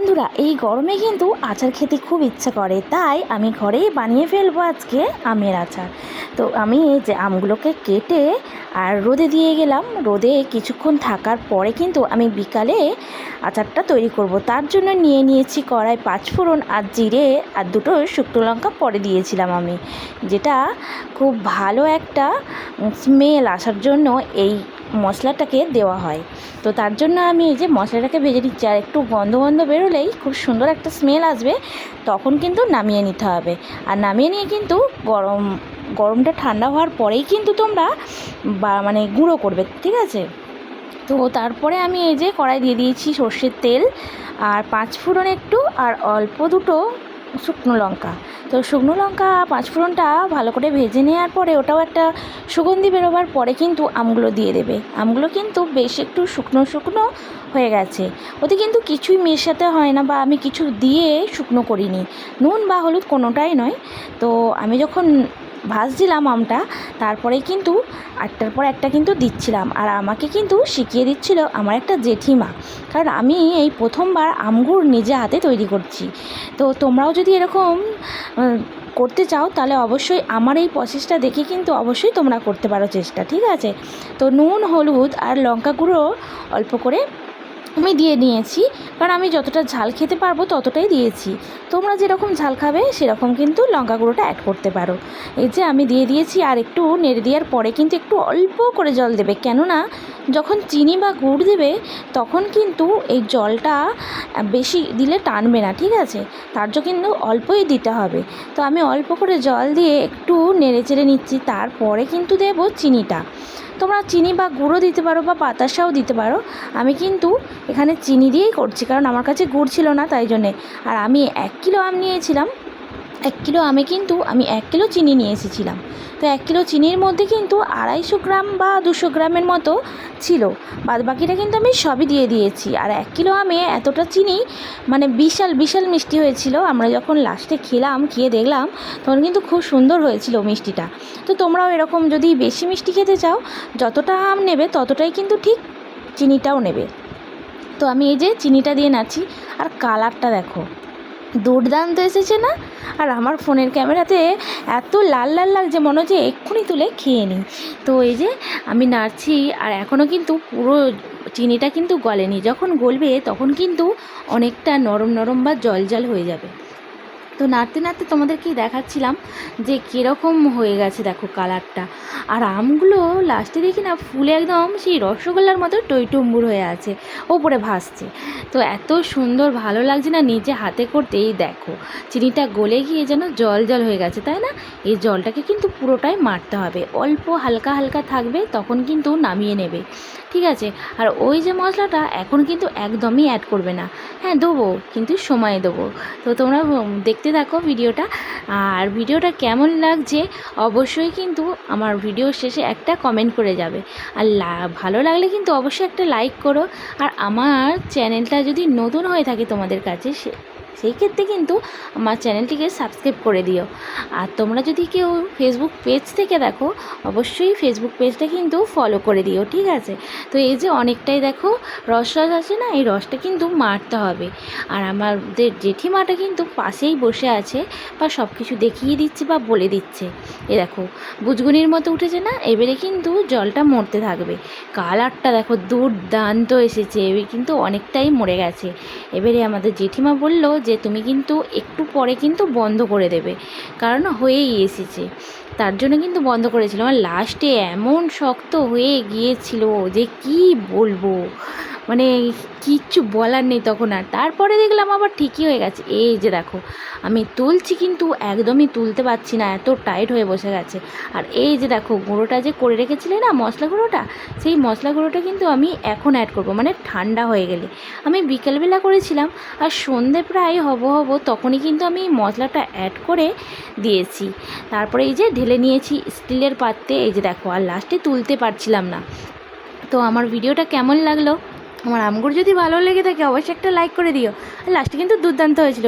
বন্ধুরা, এই গরমে কিন্তু আচার খেতে খুব ইচ্ছা করে, তাই আমি ঘরেই বানিয়ে ফেলবো আজকে আমের আচার। তো আমি এই যে আমগুলোকে কেটে আর রোদে দিয়ে গেলাম। রোদে কিছুক্ষণ থাকার পরে কিন্তু আমি বিকালে আচারটা তৈরি করব। তার জন্য নিয়ে নিয়েছি কড়াই 5 ফোড়ন আর জিরে আর 2টো শুকনো লঙ্কা পরে দিয়েছিলাম আমি, যেটা খুব ভালো একটা স্মেল আসার জন্য এই মশলাটাকে দেওয়া হয়। তো তার জন্য আমি এই যে মশলাটাকে ভেজে নিচ্ছি, আর একটু গন্ধ গন্ধ বেরোলেই খুব সুন্দর একটা স্মেল আসবে, তখন কিন্তু নামিয়ে নিতে হবে। আর নামিয়ে নিয়ে কিন্তু গরমটা ঠান্ডা হওয়ার পরেই কিন্তু তোমরা মানে গুঁড়ো করবে, ঠিক আছে? তো তারপরে আমি এই যে কড়াই দিয়ে দিয়েছি সর্ষের তেল আর 5 ফোড়ন একটু আর অল্প 2টো শুকনো লঙ্কা। তো শুকনো লঙ্কা 5 ফোড়নটা ভালো করে ভেজে নেওয়ার পরে ওটাও একটা সুগন্ধি বেরোবার পরে কিন্তু আমগুলো দিয়ে দেবে। আমগুলো কিন্তু বেশ একটু শুকনো শুকনো হয়ে গেছে, ওতে কিন্তু কিছুই মেশাতে হয় না বা আমি কিছু দিয়ে শুকনো করিনি, নুন বা হলুদ কোনোটাই নয়। তো আমি যখন ভাজছিলাম আমটা, তারপরেই কিন্তু একটার পর একটা কিন্তু দিচ্ছিলাম। আর আমাকে কিন্তু শিখিয়ে দিচ্ছিল আমার একটা জেঠিমা, কারণ আমি এই প্রথমবার আমগুড় নিজে হাতে তৈরি করছি। তো তোমরাও যদি এরকম করতে চাও তাহলে অবশ্যই আমার এই প্রসেসটা দেখে কিন্তু অবশ্যই তোমরা করতে পারো চেষ্টা, ঠিক আছে? তো নুন, হলুদ আর লঙ্কা গুঁড়ো অল্প করে আমি দিয়ে নিয়েছি, কারণ আমি যতটা ঝাল খেতে পারবো ততটাই দিয়েছি। তোমরা যেরকম ঝাল খাবে সেরকম কিন্তু লঙ্কা গুঁড়োটা অ্যাড করতে পারো। এই যে আমি দিয়ে দিয়েছি, আর একটু নেড়ে দেওয়ার পরে কিন্তু একটু অল্প করে জল দেবে, কেননা যখন চিনি বা গুড় দেবে তখন কিন্তু এই জলটা বেশি দিলে টানবে না, ঠিক আছে? তার জন্য কিন্তু অল্পই দিতে হবে। তো আমি অল্প করে জল দিয়ে একটু নেড়ে চেড়ে নিচ্ছি, তারপরে কিন্তু দেবো চিনিটা। তোমরা চিনি বা গুঁড়ো দিতে পারো বা বাতাসাও দিতে পারো। আমি কিন্তু এখানে চিনি দিয়েই করছি, কারণ আমার কাছে গুড় ছিল না, তাই জন্যে। আর আমি 1 কিলো আম নিয়েছিলাম, 1 কিলো আমে কিন্তু আমি 1 কিলো চিনি নিয়ে এসেছিলাম। তো 1 কিলো চিনির মধ্যে কিন্তু 250 গ্রাম বা 200 গ্রামের মতো ছিল, বাদ বাকিটা কিন্তু আমি সবই দিয়ে দিয়েছি। আর 1 কিলো আমে এতটা চিনি, মানে বিশাল বিশাল মিষ্টি হয়েছিল। আমরা যখন লাস্টে খেয়ে দেখলাম তখন কিন্তু খুব সুন্দর হয়েছিল মিষ্টিটা। তো তোমরাও এরকম যদি বেশি মিষ্টি খেতে চাও, যতটা আম নেবে ততটাই কিন্তু ঠিক চিনিটাও নেবে। তো আমি এই যে চিনিটা দিয়ে নাড়ছি, আর কালারটা দেখো দুর্দান্ত এসেছে না? আর আমার ফোনের ক্যামেরাতে এত লাল লাল লাগছে, মনে হচ্ছে এক্ষুনি তুলে খেয়ে নিই। তো এই যে আমি নাড়ছি, আর এখনও কিন্তু পুরো চিনিটা কিন্তু গলেনি। যখন গলবে তখন কিন্তু অনেকটা নরম নরম বা জল জল হয়ে যাবে। তো নাড়তে নাড়তে তোমাদেরকেই দেখাচ্ছিলাম যে কীরকম হয়ে গেছে, দেখো কালারটা। আর আমগুলো লাস্টে দেখি না ফুলে একদম সেই রসগোল্লার মতো টইটুম্বুর হয়ে আছে, ওপরে ভাসছে। তো এত সুন্দর ভালো লাগছে না নিজে হাতে করতে। এই দেখো চিনিটা গলে গিয়ে যেন জল জল হয়ে গেছে, তাই না? এই জলটাকে কিন্তু পুরোটাই মারতে হবে, অল্প হালকা হালকা থাকবে, তখন কিন্তু নামিয়ে নেবে, ঠিক আছে? আর ওই যে মশলাটা এখন কিন্তু একদমই অ্যাড করবে না। হ্যাঁ দেবো, কিন্তু সময় দেবো। তো তোমরা দেখতে থাকো ভিডিওটা। আর ভিডিওটা কেমন লাগছে অবশ্যই কিন্তু আমার ভিডিও শেষে একটা কমেন্ট করে যাবে। আর ভালো লাগলে কিন্তু অবশ্যই একটা লাইক করো। আর আমার চ্যানেলটা যদি নতুন হয়ে থাকে তোমাদের কাছে, সেই ক্ষেত্রে কিন্তু আমার চ্যানেলটিকে সাবস্ক্রাইব করে দিও। আর তোমরা যদি কেউ ফেসবুক পেজ থেকে দেখো, অবশ্যই ফেসবুক পেজটা কিন্তু ফলো করে দিও, ঠিক আছে? তো এই যে অনেকটাই দেখো রস আছে না, এই রসটা কিন্তু মারতে হবে। আর আমাদের জেঠিমাটা কিন্তু পাশেই বসে আছে, বা সব কিছু দেখিয়ে দিচ্ছে বা বলে দিচ্ছে। এ দেখো বুজগুনির মতো উঠেছে না, এবারে কিন্তু জলটা মরতে থাকবে। কালারটা দেখো দুর্দান্ত এসেছে, এবারে কিন্তু অনেকটাই মরে গেছে। এবারে আমাদের জেঠিমা বলল যে তুমি কিন্তু একটু পরে কিন্তু বন্ধ করে দেবে, কারণ হয়েই এসেছে। তার জন্য কিন্তু বন্ধ করেছিলাম। আর লাস্টে এমন শক্ত হয়ে গিয়েছিল যে কি বলবো, মানে কিচ্ছু বলার নেই তখন। আর তারপরে দেখলাম আবার ঠিকই হয়ে গেছে। এই যে দেখো আমি তুলছি কিন্তু একদমই তুলতে পারছি না, এত টাইট হয়ে বসে গেছে। আর এই যে দেখো গুঁড়োটা যে করে রেখেছিলে না, মশলা গুঁড়োটা, সেই মশলা গুঁড়োটা কিন্তু আমি এখন অ্যাড করব, মানে ঠান্ডা হয়ে গেলে। আমি বিকেলবেলা করেছিলাম, আর সন্ধে প্রায় হব তখনই কিন্তু আমি মশলাটা অ্যাড করে দিয়েছি। তারপরে এই যে ঢেলে নিয়েছি স্টিলের পাত্রে। এই যে দেখো আর লাস্টে তুলতে পারছিলাম না। তো আমার ভিডিওটা কেমন লাগলো? আমার আমগুলো যদি ভালো লেগে থাকে অবশ্যই একটা লাইক করে দিও। আর লাস্টে কিন্তু দুর্দান্ত হয়েছিল।